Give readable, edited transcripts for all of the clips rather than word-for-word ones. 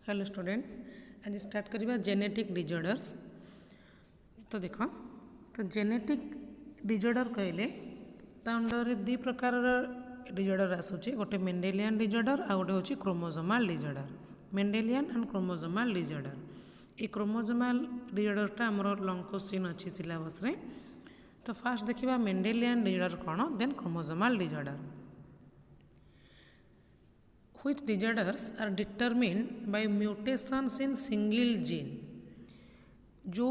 Hello students, आज start करवा genetic disorders. तो देख, तो जेनेटिक डिजॉर्डर कहले अंडर दी प्रकार डिजॉर्डर आसूची, गोटे मेंडेलियन डिजॉर्डर आ गोटे होची क्रोमोसोमाल डिजॉर्डर। मेंडेलियन एंड क्रोमोसोमाल डिजॉर्डर, ये क्रोमोसोमाल डिजॉर्डरटा आमर लॉन्ग क्वेश्चन अच्छी सिलेबस रे। तो फास्ट देखिबा मेंडेलियन डिजॉर्डर कौन, then chromosomal disorder. Which disorders are determined by mutations in single gene? जो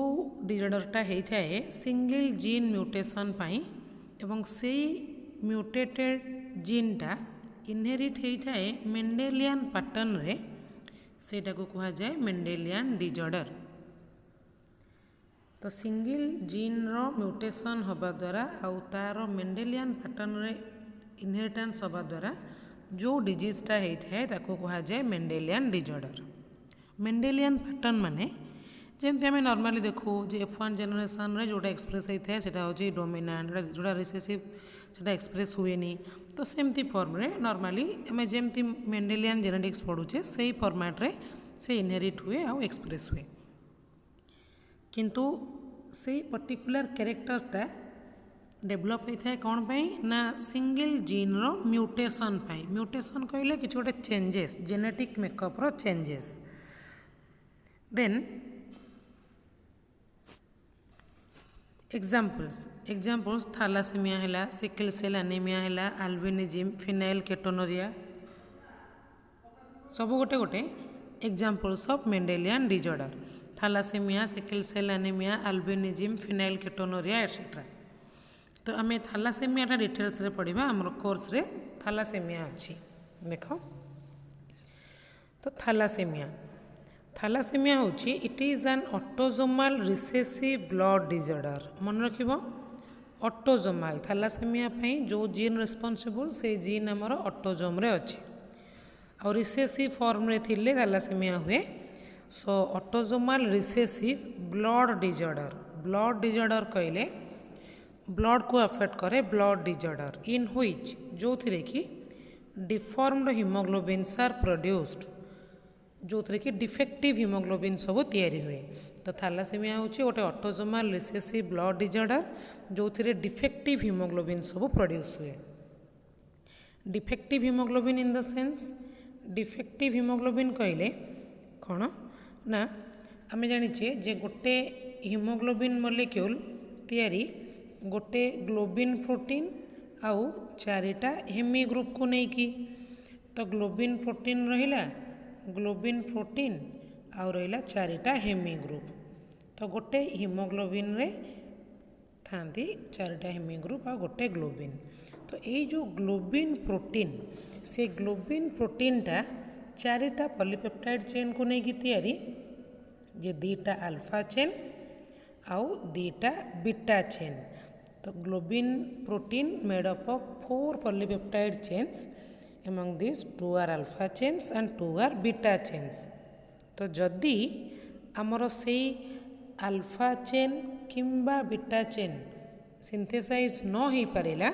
डिजॉर्डरटा होता है सिंगल जीन म्यूटेशन पाई एवं से म्यूटेटेड जीनटा इनहेरिट होता है मेंडेलियन पैटर्न रे, सेटा को कहा जाए मेंडेलियन डिजॉर्डर। तो सिंगल जीन रो म्यूटेशन होबा द्वारा आउ तार मेंडेलियन पैटर्न रे इनहेरिटेंस होबा द्वारा जो डिजीजटा होता है ताको कहा जाए मेंडेलियन डिजॉर्डर। मेंडेलियन पैटर्न माने जमती आम नॉर्मली देखू जे F1 जेनेरेशन रे जोटा एक्सप्रेस होता है सेटा होची डोमिनेंट, जोटा रिसेसिव सेटा एक्सप्रेस हुएनी। तो सेमती फॉर्म रे नॉर्मली आम जमती मेंडेलियन जेनेटिक्स पढ़ुचे से फॉर्मेट रे से इनहेरिट हुए आ एक्सप्रेस हुए, किंतु से पर्टिकुलर कैरेक्टरटा डेभलप होता है कौन पाई ना सिंगल जीन रो म्यूटेशन पाई। म्यूटेशन कहले कि गोटे चेंजेस जेनेटिक मेकअप रो चेंजेस। देन एग्जांपल्स थैलासेमिया हैला, सिकल सेल एनीमिया हैला, अल्बिनिज्म, फिनाइल केटोनुरिया, सब गोटे गोटे examples of Mendelian disorder. Thalassaemia, sickle cell anaemia, albinism, phenylketonuria etcetera. तो आम थैलासेमियाटा डिटेल्स रे पढ़ा आमर कोर्स रे थैलासेमिया अच्छी देख। तो थैलासेमिया होची it is an autosomal recessive blood disorder. मन रखिब ऑटोसोमल थैलासेमिया पई जो जीन रिस्पांसिबल से जीन आमर ऑटोसोम रे अच्छी और रिसेसिव फॉर्म रे थिले थैलासेमिया हुए। So autosomal recessive blood disorder. Blood disorder कहले ब्लड को अफेक्ट करे ब्लड डिजॉर्डर इन व्हिच जो थे कि डिफॉर्म्ड हिमोग्लोबिन्स आर प्रोड्यूस्ड, जो थे कि डिफेक्टिव हिमोग्लोबिन सब तैयारी हुए। तो थैलासेमिया होची गोटे ऑटोसोमल रिसेसिव ब्लड डिजॉर्डर जो थे डिफेक्टिव हिमोग्लोबिन सब प्रोड्यूस हुए। Defective haemoglobin in the sense defective haemoglobin कहले कौन ना आम जाचे जे गोटे हिमोग्लोबिन मॉलिक्यूल तैयारी गोटे ग्लोबिन प्रोटीन आउ चारिटा हेमी ग्रुप को लेकिन। तो ग्लोबिन प्रोटीन रहिला, ग्लोबिन प्रोटीन आउ रहिला चारिटा हेमी ग्रुप। तो गोटे हिमोग्लोबिन रे थांती चारिटा हेमी ग्रुप आ गोटे ग्लोबिन। तो ये जो ग्लोबिन प्रोटीन से ग्लोबिन प्रोटीनटा चारिटा पॉलीपेप्टाइड चेन को लेकिन तैयारी, जे दीटा अल्फा चेन आउ दीटा बीटा चेन। तो globin protein made up of 4 polypeptide chains, among these 2 are alpha chains and 2 are beta chains। तो जदि आमर से अल्फा चेन किंबा बीटा चेन सिंथेसाइज न हो पारा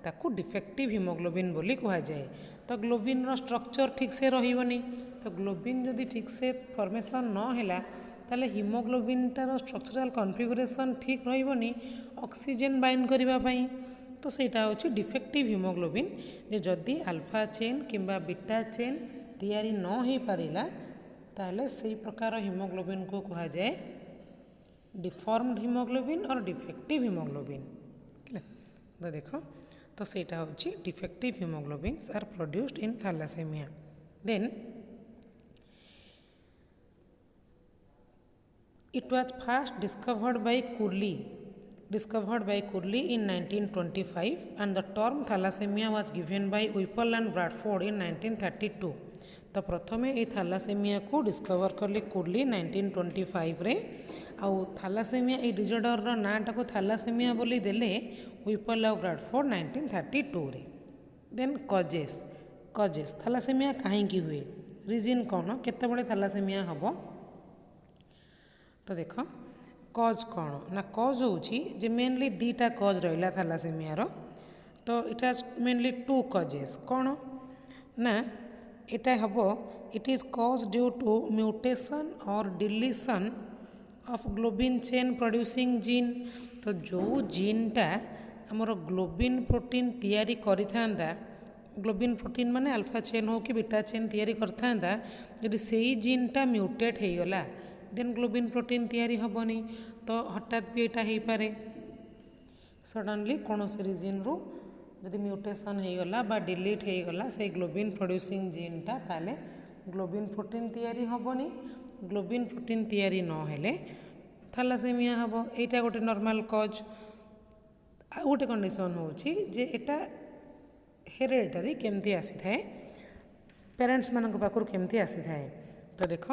ताकू डिफेक्टिव हिमोग्लोबिन बोली कहा जाए। तो ग्लोबिन रो स्ट्रक्चर ठीक से रही। तो ग्लोबिन जदि ठीक से फॉर्मेशन न हैला ताले हिमोग्लोबिनटार स्ट्रक्चरल कन्फिगरेशन ठीक रही, ऑक्सीजन बाइंड करने। तो सेटा होची डिफेक्टिव हिमोग्लोबिन, जे जदि अल्फा चेन किंबा बीटा चेन तैयारी न हो पारा ताले से प्रकार हिमोग्लोबिन को कहा जाए डिफॉर्म्ड हिमोग्लोबिन और डिफेक्टिव हिमोग्लोबिन। तो देखो, तो सेटा होची defective haemoglobins are produced in thalassaemia. Then it was first discovered by Curley in 1925 and the term thalassemia was given by Whipple and Bradford in 1932। तो प्रथमे ये थैलासेमिया को डिस्कवर करले कुर्ली 1925 रे। आउ थैलासेमिया ये डिजॉर्डर रो नाटा को थैलासेमिया बोली देले व्हिपल और ब्रैडफोर्ड 1932 रे। देन कजेस थैलासेमिया काहे की हुए, रीजन कौन, केते बड़े थैलासेमिया हबो। तो देख कज कौन ना कज होची जे मेनली दीटा कज रहा थैलासेमिया रो। तो इट हैज मेनली 2 कजेस कौन ना यहाँ हम it is cause due to mutation और deletion of globin chain producing gene. तो जो जीनटा आमर ग्लोबिन प्रोटीन तैयारी करिथांदा, ग्लोबिन प्रोटीन माने अल्फा चेन हो कि बीटा चेन तैयारी करथांदा, यदि सेही जीनटा म्यूटेट हो गला देन ग्लोबिन प्रोटीन तैयारी हेबनी। तो हठात भी यहाँ हो पारे सडनली कौन से रीजन रु जदि म्यूटेशन हो गला बा डिलीट हो गला से ग्लोबिन प्रोड्यूसिंग जीनटा ताले ग्लोबिन प्रोटीन तैयारी हेबनी। ग्लोबिन प्रोटीन तैयारी नहेले थैलासेमिया हम, यहाँ गोटे नॉर्मल कज। आ गोटे कंडीशन होची जे एटा हेरेडिटरी केमती आसी थाए, पेरेंट्स मानक पाखरु केमती आसी थाए। तो देख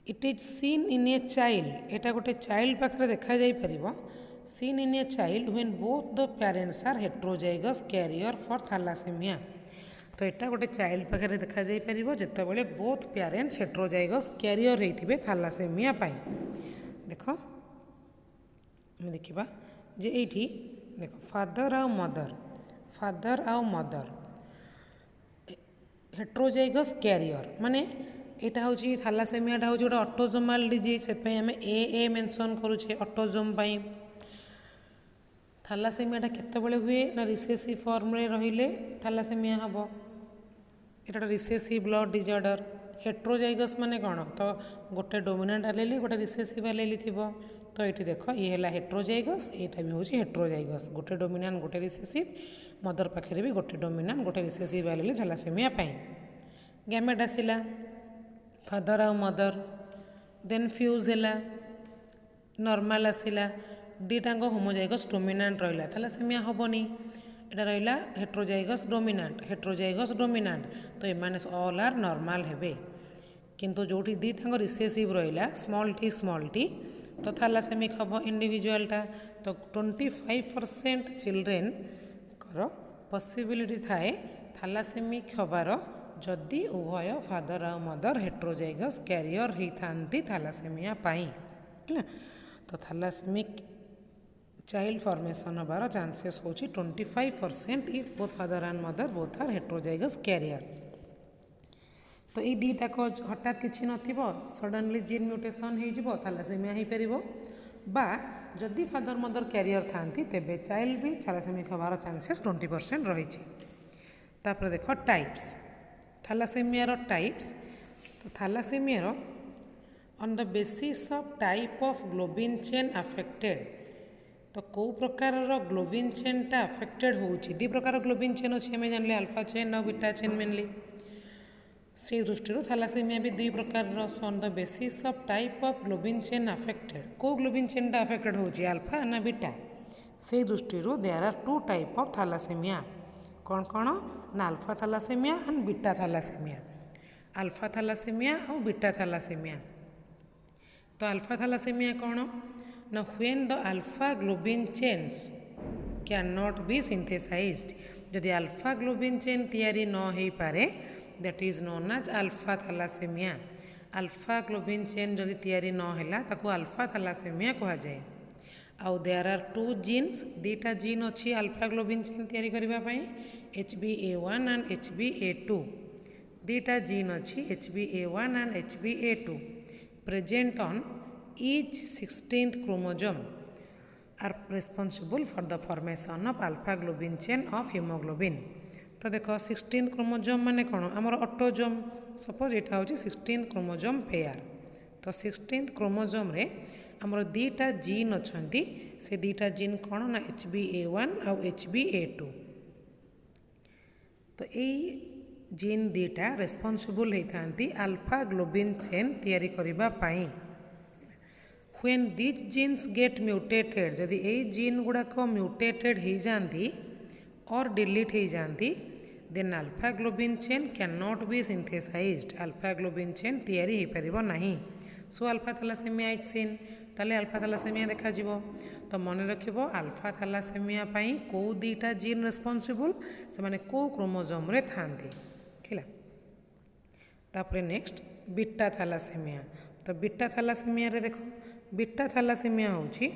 it is seen in a child, एटा गोटे चाइल्ड पाखरे देखा जाई परिबो। Seen in a child when both the parents are heterozygous carrier for thalassemia. तो यहाँ गोटे चाइल्ड पाखे देखा जाई परिबो जेतेबेले बोथ पेरेंट्स हेट्रोजाइगस कैरियर होइथिबे थैलासेमिया पाई। देख हम देखिबा जे एठी देख फादर आ मदर, फादर आ मदर हेट्रोजाइगस कैरियर माने यहाँ हूँ थैलासेमियाटा हूँ गोटे ऑटोजोमल डिजीज, से आम ए मेंशन करुचे ऑटोजोम पाई। थैलासेमियाटा केतेबेले हुए ना रिसेसिव फॉर्म रे रहिले थैलासेमिया हम, एटा रिसेसिव ब्लड डिजॉर्डर। हेट्रोजाइगस माने कौन, तो गोटे डोमिनेंट एलेली गोटे रिसेसिव एलेली थिबो। तो ये देख ये है हेट्रोजाइगस, यहाँ भी हूँ हेट्रोजाइगस, गोटे डोमिनेंट गोटे रिसेसिव, मदर पाखे भी गोटे डोमिनेंट गोटे रिसेसिव एलेली थैलासेमिया पाई। गैमेट आसिला फादर आ मदर, देन फ्यूज है नॉर्मल आसिला, दीटाक होमोजाइगस डोमिनेंट रहा थैलासेमिया हेबनी। एटा रहा हेट्रोजाइगस डोमिनेंट, हेट्रोजाइगस डोमिनेंट, तो एमाने ऑल आर नॉर्मल हेबे। किंतु जोटी दीटाक रिसेसिव रहा स्मॉल टी, तो थैलासेमिक हम इंडिविजुअलटा। तो 25% चिल्ड्रेन कर पॉसिबिलिटी थाए थैलासेमिक हबार जदि उभय फादर आ मदर हेट्रोजाइगस कैरियर होती थैलासेमिया पाई। तो थैलासेमिक चाइल्ड फॉर्मेशन हबार चांसेस होची 25% if both father and mother both are heterozygous carrier. तो ये दीटा कज हठात किसी नथिबो सडनली जीन म्यूटेशन हो थैलासेमिया हो पारिबो, बा जदि फादर मदर कैरियर थांती तेबे चाइल्ड भी थैलासेमिक हबार चांसेस 20% रही। तापर देख टाइप्स थैलासेमियार टाइप्स। तो थैलासेमियार on the basis of type of globin chain affected, तो कौ प्रकार ग्लोबिन चेनटा अफेक्टेड होउची। दी प्रकार ग्लोबिन चेन अच्छी आम जान अल्फा चेन और बीटा चेन मेनली, से दृष्टि थैलासेमिया भी दुई प्रकार। On the basis of type of globin chain affected, कौ ग्लोबिन चेनटा अफेक्टेड होउची अल्फा ना बीटा, से दृष्टि there are two type of thalassemia. कौन कौन ना alpha thalassemia and beta thalassemia, alpha thalassemia और बीटा थैलासेमिया। तो अल्फा थैलासेमिया कौन ना when the alpha globin chains can not be synthesized, जदि अल्फा ग्लोबिन चेन तैयारी न हो पारे that is known as alpha thalassemia. Alpha globin chain जदि तैयारी न हैला ताको अल्फा थैलासेमिया कहा जाए। आउ देयर आर टू जीन्स, दीटा जीन अच्छी अल्फा ग्लोबिन चेन तैयारी करबा पई HbA1 एंड HbA2, दीटा जीन अच्छी HbA1 and HbA2 present on each 16th chromosome are responsible for the formation of alpha globin chain of hemoglobin। तो देख 16th chromosome माने कौन आमर ऑटोजोम, सपोज यहाँ हूँ 16th क्रोमोजोम पेयर। तो 16th क्रोमोजोम रे आमर दीटा जीन अच्छी, से दीटा जीन कौन ना HbA1 और HbA2। तो यही जीन दीटा रेस्पॉन्सिबल होती अल्फा ग्लोबिन चेन तैयारी करबा पाई। When these genes get mutated, जदि यही जीन गुड़ाक म्यूटेटेड हो जाती और डिलीट हो जाती then alpha globin chain can not be synthesised, alpha globin chain तैयारी हो पारिबो नहीं। So alpha thalassaemia is seen, ताले अल्फा थैलासेमिया देखा जिवो। तो मन रखिबो अल्फा थैलासेमिया पाई को दीटा जीन रेस्पॉन्सिबल, से माने को क्रोमोजोम रे थांती खिला। तापरे नेक्स्ट बीटा थैलासेमिया। तो बीटा थैलासेमिया रे देखो बीटा थैलासेमिया होची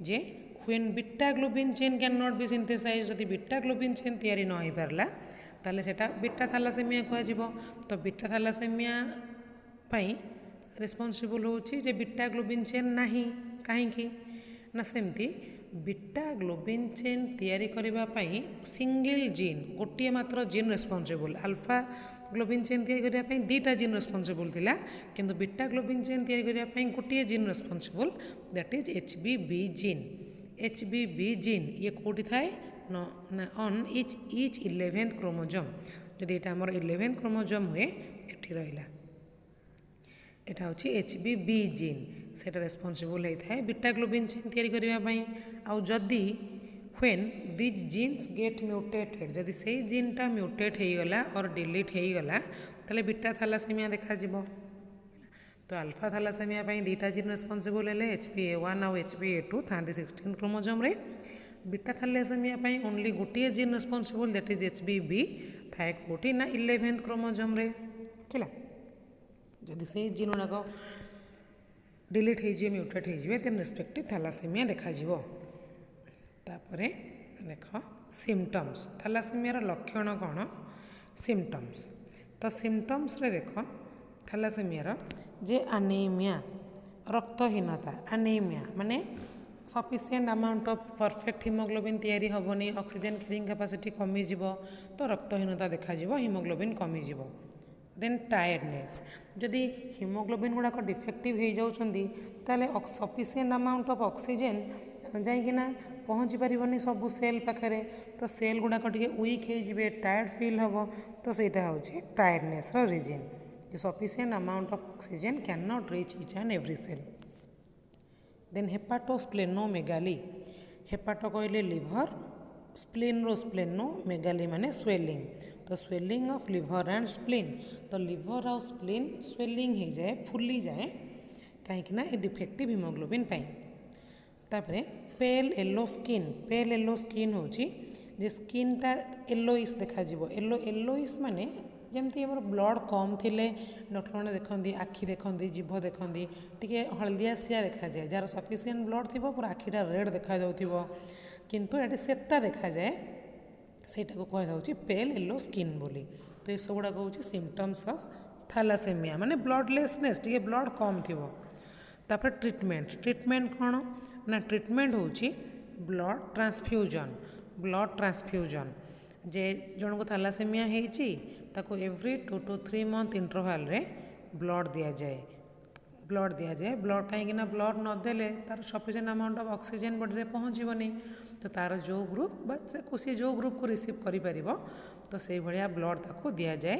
जे when beta globin chain can not be synthesized, जदि बीटा ग्लोबिन चेन तैयारी न हो पारला ताले सेटा बीटा थैलासेमिया कुहाजिबो। तो बीटा थैलासेमिया पाई रेस्पॉन्सिबल होची जे बीटा ग्लोबिन चेन नाही काहेकि ना सेमती बीटा ग्लोबिन चेन तैयारी करबा पाई सिंगल जीन गोटे मात्र gene responsible. Alpha globin chain तैयारी करबा पाई दीटा जीन रेस्पॉन्सिबल थिला किंतु बीटा ग्लोबिन चेन तैयारी करबा पाई गोटे gene responsible that is HBB gene. HBB gene ये कोठी थाए ना ऑन ईच 11th क्रोमोजोम। जदि एटा हमर 11th क्रोमोजोम हुए एठी रहिला एटा होची एचबीबी जीन सेटा रेस्पॉन्सिबल होता है बीटा ग्लोबिन चेन तैयारी करबा पई। आउ जदि when these genes get mutated जदि से जीनटा म्यूटेट हो गला और डिलीट हो गला तले बीटा थैलासेमिया देखा जिवो। तो अल्फा थैलासेमिया पई दीटा जीन रेस्पॉन्सिबल हेले HPA1 और HPA2 थांदी 16th क्रोमोजोम रे। बीटा थैलासेमिया पई ओनली गोटे gene responsible that is HBB थाए कोठी ना 11th क्रोमोजोम रे केला। जदि से जीन गुड़ाक डिलीट हो म्यूटेट हो देन रेस्पेक्टिव थैलासेमिया देखा जिवो। तापरे देख सिम्पटम्स थैलासेमिया लक्षण कौन सिम्पटम्स। तो सिम्पटम्स रे देख थैलासेमिया जे अनीमिया रक्तहीनता अनीमिया माने sufficient amount of perfect haemoglobin तैयारी हेनी ऑक्सीजन कैरिंग कैपेसिटी कमी जिवो तो रक्तहीनता देखा जिवो हिमोग्लोबिन कमी जिवो। देन टायर्डनेस जदि हिमोग्लोबिन गुड़ाक डिफेक्टिव हो जाउछंदी ताले सफिशिएंट अमाउंट ऑफ ऑक्सीजन जाइकिना पहुँची पारिबनी सब सेल पाखरे तो सेल गुड़ाक टिके वीक हो जिवे टायर्ड फील होबो तो सेटा होची टायर्डनेस रो reason. Sufficient amount of oxygen can not reach each and every cell. Then hepatosplenomegaly hepato कहले लिवर स्प्लीन रो स्प्लेनोमेगाली माने स्वेलिंग। तो swelling of liver and spleen तो लिवर और स्प्लीन स्वेलिंग हो जाए फुली जाए कहीं डिफेक्टिव हिमोग्लोबिन पाई। तापरे पेल येलो स्किन होची जे स्किनटा येलोइश देखा जिवो। येलोइश माने जमती हमर ब्लड कम थिले डॉक्टर मैंने देखती आखि देखती जीभ देखती टी हलदियासिया देखा जाए जार सफिशिएंट ब्लड थी पूरा आखिटा रेड देखा जाउथिबो किंतु एटी सेता देखा जाए सेटा को कह जाउची पेल येलो स्किन बोली। तो ये सब गुड़ा हूँ सिम्पटम्स ऑफ थैलासेमिया माने ब्लडलेसनेस टी ब्लड कम थिबो। तापर ट्रीटमेंट कौन ना ट्रीटमेंट होची ब्लड ट्रांसफ्यूजन जे जन को थैलासेमिया होईची ताको एवरी 2 to 3 month इंटरवल रे ब्लड दिया जाए ब्लड कहीं ब्लड नदेले तार sufficient amount of oxygen body रे पहुँचबनी तो तार जो ग्रुप सी जो ग्रुप को रिसीव करि परिबो तो से भलिया ब्लड ताको दिया जाए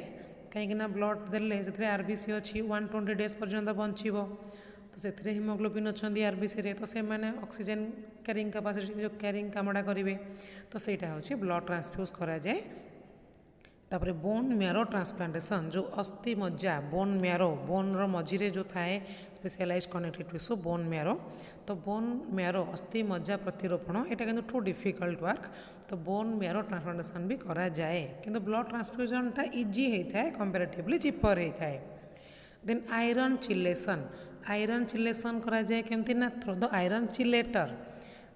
कहीं ब्लड देले से आरबीसी अच्छी 120 days पर्यंत बंचीबो तो से हिमोग्लोबिन अच्छा आरबीसी रे तो से माने ऑक्सीजन कैरिंग कैपेसिटी जो कैरिंग कामटा करेंगे तो सेटा होची ब्लड ट्रांसफ्यूज करा जाए। तापरे बोन मैरो ट्रांसप्लांटेशन जो अस्थि मज्जा बोन मैरो बोन रो मझीरे जो थाए specialise connected tissue bone marrow तो बोन मैरो अस्थि मज्जा प्रतिरोपण यहाँ किंतु टू डिफिकल्ट वर्क तो बोन मैरो ट्रांसप्लांटेशन भी करा जाए किंतु ब्लड ट्रांसफ्यूजनटा इजी होता है कंपेरेटिवली चिपर होता है। देन आयरन चिलेसन करा जाए केमती ना थ्रू द आयरन चिलेटर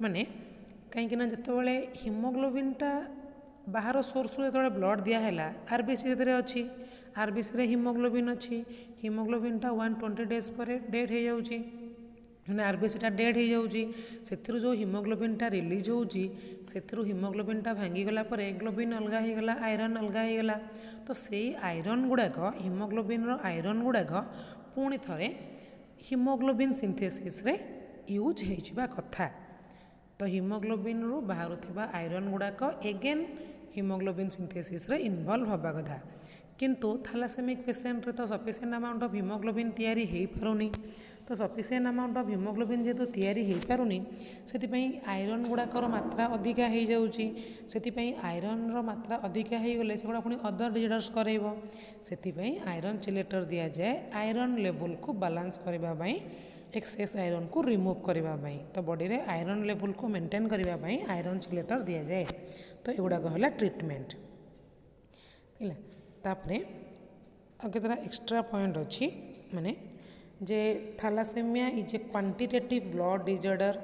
माने कहीं जिते हिमोग्लोबिनटा बाहर सोर्स जो ब्लड दिहला आरबीसी अच्छी आरबीसी हिमोग्लोबिन अच्छी हिमोग्लोबिनटा 120 days पर डेड हो जाऊँगी मैंने आरबीसीटा डेड हो जाऊँगी से जो हिमोग्लोबिनटा रिलीज होची से हिमोग्लोबिनटा भांगीगला ग्लोबिन अलग होगला आयरन अलग होगला तो से आयरन गुड़ाक हिमोग्लोबिन आयरन गुड़ाक पुणी थे हिमोग्लोबिन सिंथेसिस रे यूज होइछिबा कथा तो हिमोग्लोबिन रु बाहर आयरन गुड़ाक एगेन हिमोग्लोबिन सिंथेसिस रे इनवॉल्व हवा कथा किंतु थैलासेमिक पेशेंट रे तो सफिशिएंट अमाउंट ऑफ हिमोग्लोबिन तैयारी हो पारुनी तो सफिशिएंट अमाउंट ऑफ हिमोग्लोबिन जेहेतु तैयारी हो पारुनी से आयरन गुड़ाकर मात्रा अधिका हो जाऊँगी से आयरन मात्रा अधिका हो गले से पुणी अदर डिजर्डर्स करेब से आयरन चिलेटर दि जाए आयरन लेवल को बालांस करने एक्सेस आयरन को रिमूव करने तो बॉडी रे आयरन लेवल को मेंटेन करने आयरन चिलेटर दि जाए तो युवाक है ट्रीटमेंट है। तापरे केतरा एक्स्ट्रा पॉइंट अच्छी माने जे थैलासेमिया is a quantitative blood disorder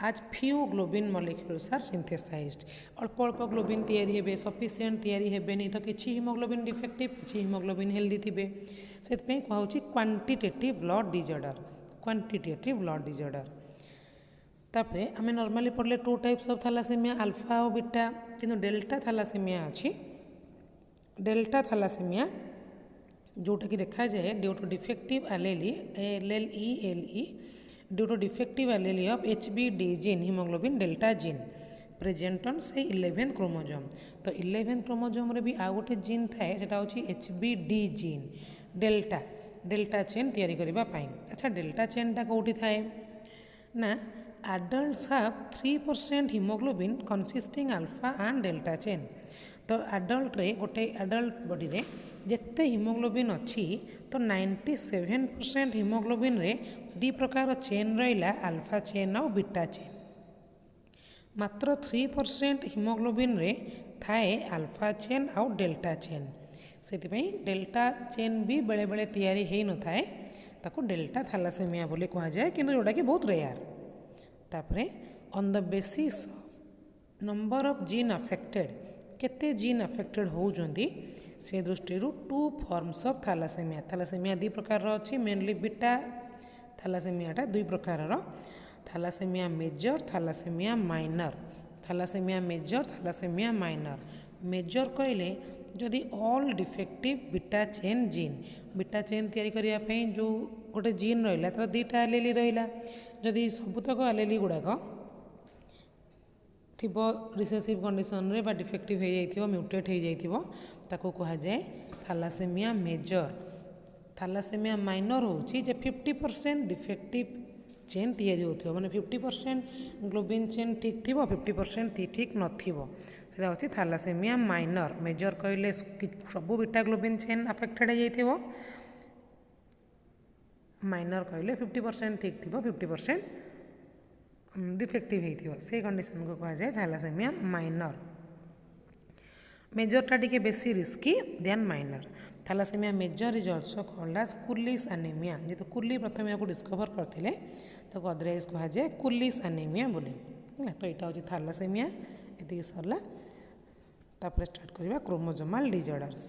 as few globin molecules are synthesized अल्प अल्प ग्लोबिन तैयारी हेबे सफिशिएंट तैयारी हेबेनी तो किछि हिमोग्लोबिन डिफेक्टिव किछि हिमोग्लोबिन हेल्दी थिबे सेतपे कहउछि क्वांटिटेटिव ब्लड डिजॉर्डर तापरे आमे नॉर्मली पढ़ले two types of thalassemia alpha और बीटा किंतु डेल्टा थैलासेमिया अछि डेल्टा थैलासेमिया जोटा कि देखा जाए due to defective allele LLE due to defective allele of HBD gene hemoglobin delta gene present on से 11th क्रोमोजोम तो 11th क्रोमोजोम रे भी आ गोटे जीन थाए सेटा होची HBD जीन डेल्टा चेन तैयारी करिबा पाई अच्छा डेल्टा चेन टा कोठी थाए ना adults have 3% hemoglobin consisting alpha and delta chain तो एडल्ट रे गोटे एडल्ट बॉडी रे जिते हिमोग्लोबिन अच्छी तो 97% हिमोग्लोबिन रे दी प्रकार चेन रहा अल्फा चेन और बीटा चेन मात्र 3% हिमोग्लोबिन रे थाए अल्फा चेन और डेल्टा चेन से डेल्टा चेन भी बेले बेले तैयारी हो न थाए ताको डेल्टा थैलासेमिया बोली कहा जाए किंतु जोड़ा कि बहुत रेयर तापरे on the basis number of gene affected केते जीन अफेक्टेड होउजंदी से दृष्टि टू फॉर्म्स ऑफ थैलासेमिया दी प्रकार अच्छी मेनली बीटा थैलासेमियाटा दुई प्रकार थैलासेमिया मेजर थैलासेमिया माइनर मेजर कहले जदि ऑल डिफेक्टिव बीटा चेन तैयारी करिया पई जो गोटे जीन रहिला तर दीटा एलेली रहिला जदि सबुतक एलेली गुड़ाक थिबो रिसेसिव कंडीशन रे बा डिफेक्टिव हो जाइथिबो म्यूटेट हो जाइथिबो ताको कहा जाए थैलासेमिया मेजर थैलासेमिया माइनर होची जे 50% डिफेक्टिव चेन तैयारी होथिबो माने 50% ग्लोबिन चेन ठीक थिबो 50% ठीक नथिबो सेटा होची थैलासेमिया माइनर मेजर कहले सब बीटा ग्लोबिन चेन अफेक्टेड हो जाइथिबो माइनर कहले 50% ठीक थिबो 50% डिफेक्टिव होइथिबो से कंडीशन को कहा जाए थैलासेमिया माइनर मेजरटा टिके बेसी risky than minor thalassemia major is also called as Cooley's anemia जेतो कुर्ली प्रथम याको डिस्कवर करथिले तो अदरवाइज कहा जाए कुर्लिस एनीमिया बोली तो यहाँ हूँ थैलासेमिया एति सरला तापर स्टार्ट करवा क्रोमोजोमाल डिजॉर्डर्स।